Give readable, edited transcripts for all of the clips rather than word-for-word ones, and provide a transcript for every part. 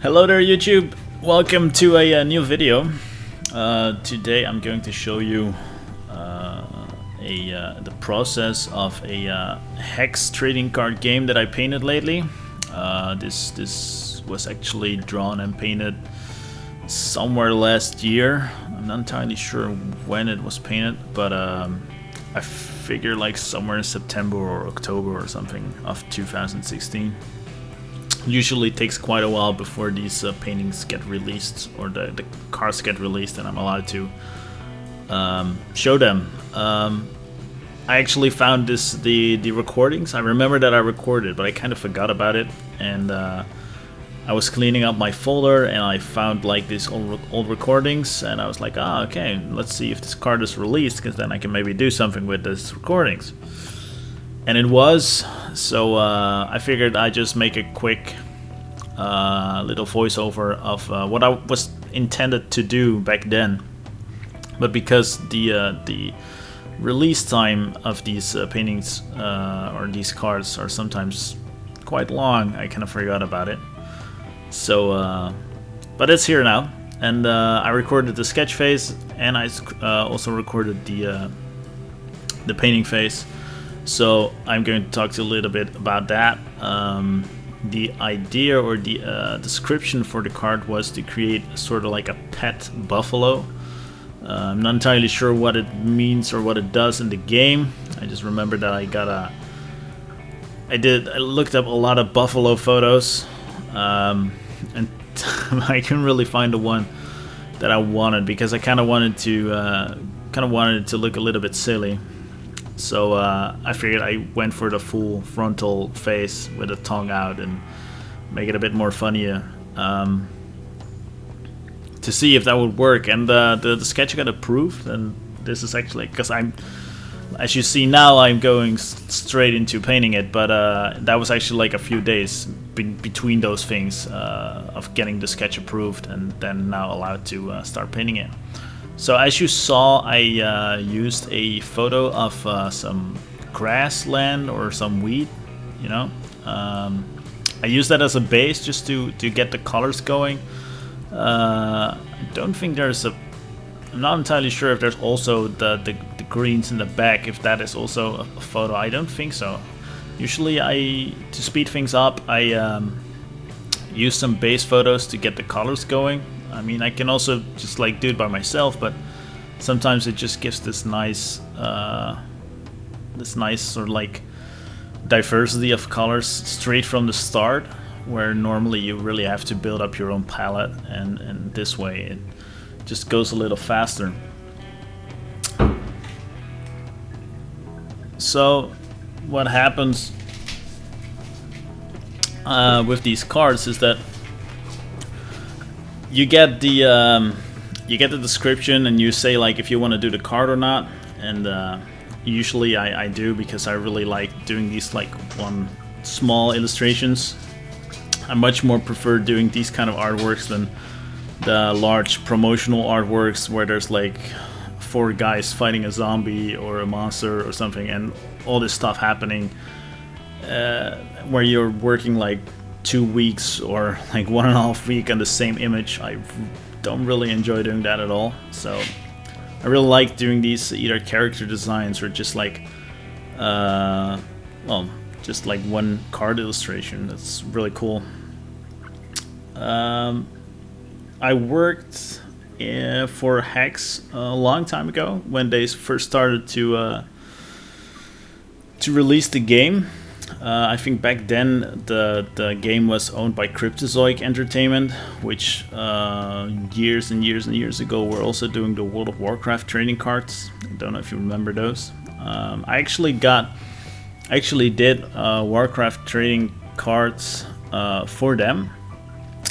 Hello there YouTube, welcome to a new video. Today I'm going to show you the process of a hex trading card game that I painted lately. This was actually drawn and painted somewhere last year. I'm not entirely sure when it was painted, but I figure like somewhere in September or October or something of 2016. Usually it takes quite a while before these paintings get released, or the cards get released, and I'm allowed to show them. I actually found the recordings. I remember that I recorded, but I kind of forgot about it, and I was cleaning up my folder and I found like these old recordings, and I was like, okay, let's see if this card is released, because then I can maybe do something with these recordings. And it was, so I figured I'd just make a quick little voiceover of what I was intended to do back then. But because the release time of these paintings or these cards are sometimes quite long, I kind of forgot about it. So, but it's here now, and I recorded the sketch phase, and I also recorded the painting phase. So I'm going to talk to you a little bit about that. The idea or the description for the card was to create sort of like a pet buffalo. I'm not entirely sure what it means or what it does in the game. I just remember that I looked up a lot of buffalo photos, and I couldn't really find the one that I wanted, because I kind of wanted it to look a little bit silly. So I figured I went for the full frontal face with the tongue out and make it a bit more funnier, to see if that would work. And the sketch got approved, and this is actually, because as you see now, I'm going straight into painting it, but that was actually like a few days between those things of getting the sketch approved and then now allowed to start painting it. So as you saw, I used a photo of some grassland or some weed, you know. I used that as a base just to get the colors going. I don't think I'm not entirely sure if there's also the greens in the back, if that is also a photo. I don't think so. Usually to speed things up, I use some base photos to get the colors going. I mean, I can also just like do it by myself, but sometimes it just gives this nice sort of like diversity of colors straight from the start, where normally you really have to build up your own palette, and this way it just goes a little faster. So what happens with these cards is that you get the description, and you say like if you want to do the card or not, and usually I do, because I really like doing these like one small illustrations. I much more prefer doing these kind of artworks than the large promotional artworks where there's like 4 guys fighting a zombie or a monster or something, and all this stuff happening where you're working like 2 weeks or like 1.5 weeks on the same image. I don't really enjoy doing that at all. So I really like doing these either character designs or just like just like one card illustration. That's really cool. I worked for Hex a long time ago when they first started to release the game. I think back then the game was owned by Cryptozoic Entertainment, which years and years and years ago were also doing the World of Warcraft trading cards. I don't know if you remember those. I actually did Warcraft trading cards for them,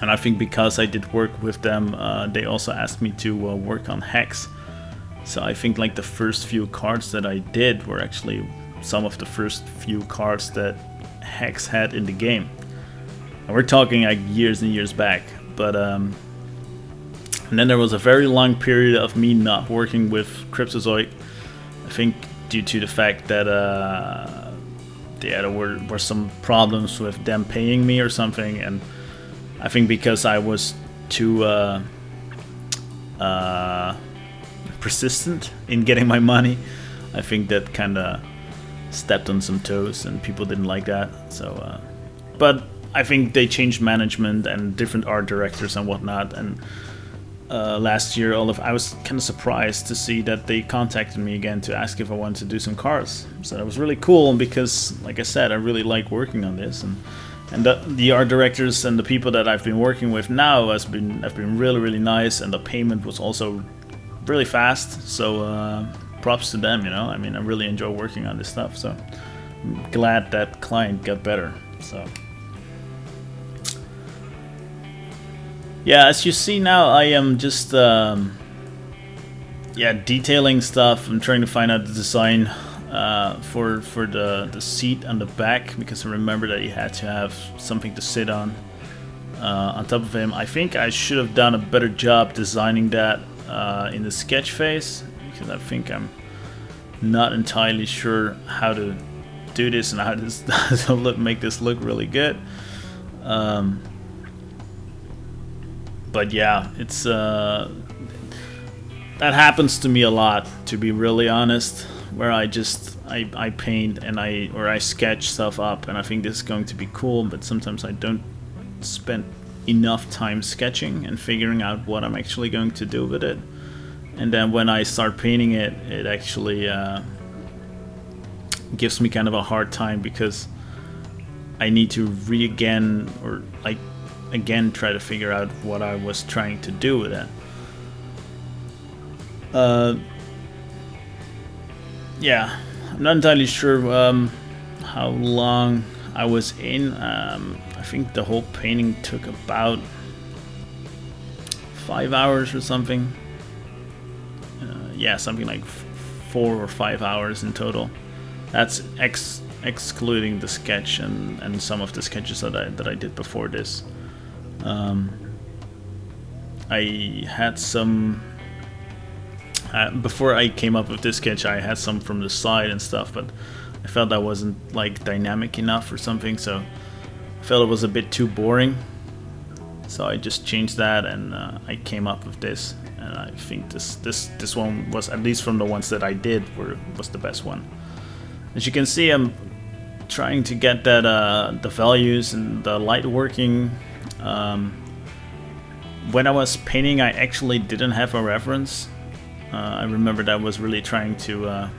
and I think because I did work with them, they also asked me to work on Hex. So I think like the first few cards that I did were actually some of the first few cards that Hex had in the game, and we're talking like years and years back. But and then there was a very long period of me not working with Cryptozoic. I think due to the fact that there were some problems with them paying me or something, and I think because I was too persistent in getting my money, I think that kind of stepped on some toes, and people didn't like that. So, but I think they changed management and different art directors and whatnot. And last year, I was kind of surprised to see that they contacted me again to ask if I wanted to do some cars. So that was really cool, because, like I said, I really like working on this, and the art directors and the people that I've been working with now have been really nice, and the payment was also really fast. So props to them, you know. I mean, I really enjoy working on this stuff. So I'm glad that client got better. So. Yeah, as you see now, I am just detailing stuff. I'm trying to find out the design for the seat on the back, because I remember that he had to have something to sit on top of him. I think I should have done a better job designing that in the sketch phase, because I think I'm not entirely sure how to do this and how to make this look really good. But yeah, it's that happens to me a lot, to be really honest, where I paint and I sketch stuff up, and I think this is going to be cool, but sometimes I don't spend enough time sketching and figuring out what I'm actually going to do with it. And then when I start painting it, it actually gives me kind of a hard time, because I need to again try to figure out what I was trying to do with it. Yeah, I'm not entirely sure how long I was in. I think the whole painting took about 5 hours or something. Yeah, something like 4 or 5 hours in total. That's excluding the sketch and some of the sketches that I did before this. I had some before I came up with this sketch. I had some from the side and stuff, but I felt that wasn't like dynamic enough or something, so I felt it was a bit too boring. So I just changed that, and I came up with this. And I think this one was, at least from the ones that I did, was the best one. As you can see, I'm trying to get that the values and the light working. When I was painting, I actually didn't have a reference. I remember that I was really trying to,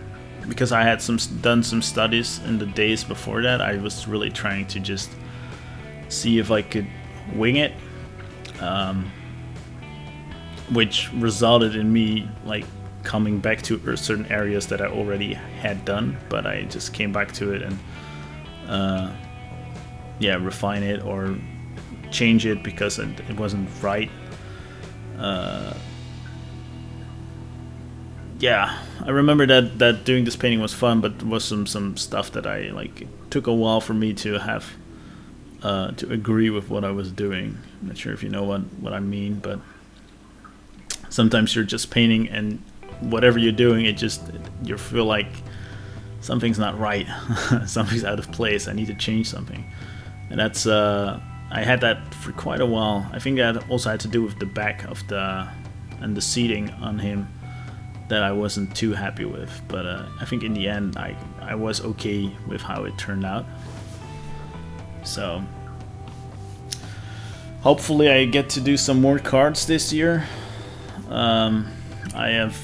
because I had done some studies in the days before that. I was really trying to just see if I could wing it, which resulted in me like coming back to certain areas that I already had done, but I just came back to it and refine it or change it because it wasn't right. I remember that doing this painting was fun, but there was some stuff that I like. It took a while for me to have to agree with what I was doing. I'm not sure if you know what I mean, but sometimes you're just painting and whatever you're doing, you feel like something's not right, something's out of place. I need to change something, and that's I had that for quite a while. I think that also had to do with the back of and the seating on him that I wasn't too happy with, but I think in the end I was okay with how it turned out. So hopefully I get to do some more cards this year. I have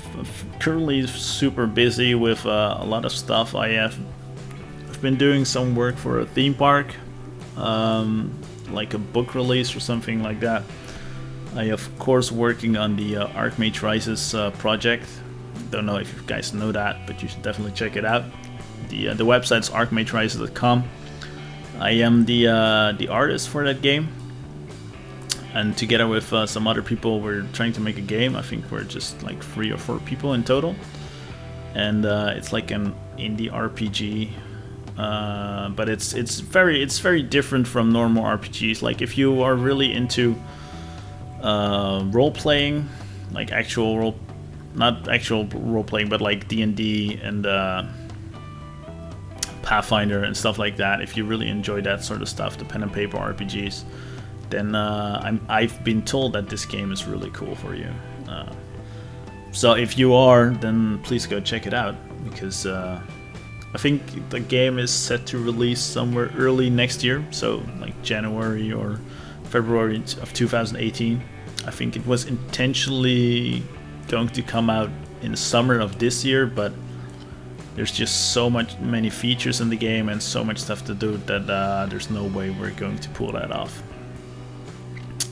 currently super busy with a lot of stuff. I've been doing some work for a theme park, like a book release or something like that. I of course working on the Arc Matrices project. Don't know if you guys know that, but you should definitely check it out. The website's arcmatrices.com. I am the artist for that game, and together with some other people, we're trying to make a game. I think we're just like 3 or 4 people in total, and it's like an indie RPG. But it's very different from normal RPGs. Like if you are really into role playing, like not actual role playing, but like D&D and Pathfinder and stuff like that. If you really enjoy that sort of stuff, the pen and paper RPGs, then I've been told that this game is really cool for you. So if you are, then please go check it out, because I think the game is set to release somewhere early next year, so like January or February of 2018. I think it was intentionally going to come out in the summer of this year, but there's just so many features in the game and so much stuff to do that there's no way we're going to pull that off,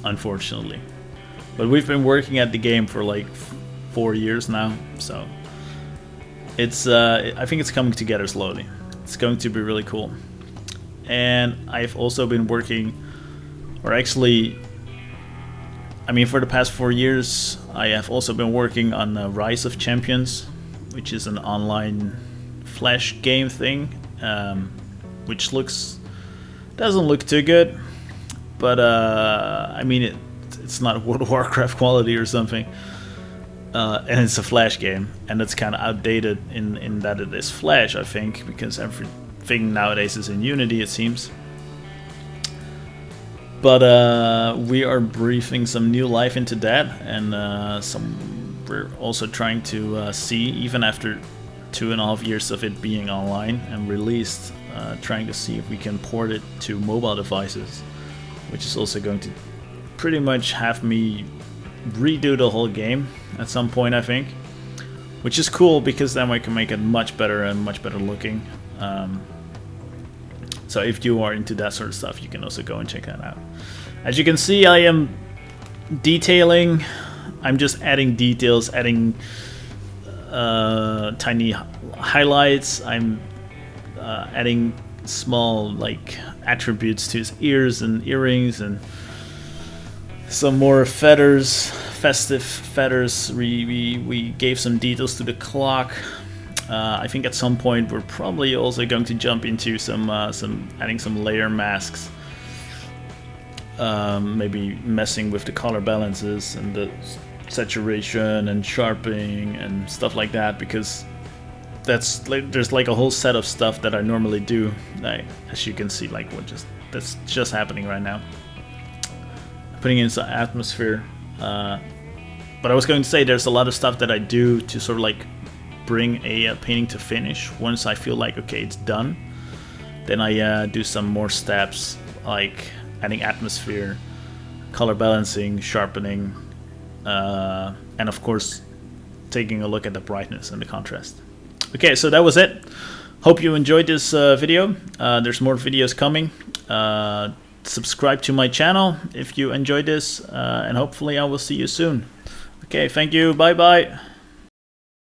unfortunately. But we've been working at the game for like 4 years now, so it's I think it's coming together slowly. It's going to be really cool. And I've also been working, or actually, I mean, for the past 4 years I have also been working on Rise of Champions, which is an online flash game thing, which doesn't look too good, but I mean it's not World of Warcraft quality or something, and it's a flash game, and it's kind of outdated in that it is flash, I think, because everything nowadays is in Unity, it seems. But we are breathing some new life into that, and we're also trying to see, even after 2.5 years of it being online and released, trying to see if we can port it to mobile devices, which is also going to pretty much have me redo the whole game at some point, I think, which is cool because then we can make it much better and much better looking. So if you are into that sort of stuff, you can also go and check that out. As you can see, I am detailing. I'm just adding details, adding tiny highlights. I'm adding small like attributes to his ears and earrings, and some more feathers, festive feathers. We gave some details to the clock. I think at some point we're probably also going to jump into some adding some layer masks, maybe messing with the color balances and the saturation and sharpening and stuff like that, because there's like a whole set of stuff that I normally do, like, as you can see, like that's just happening right now. Putting in some atmosphere, but I was going to say there's a lot of stuff that I do to sort of like bring a painting to finish. Once I feel like okay, it's done, then I do some more steps like adding atmosphere, color balancing, sharpening, and of course taking a look at the brightness and the contrast. Okay, so that was it. Hope you enjoyed this video. There's more videos coming. Subscribe to my channel if you enjoyed this, and hopefully I will see you soon. Okay, thank you. Bye bye.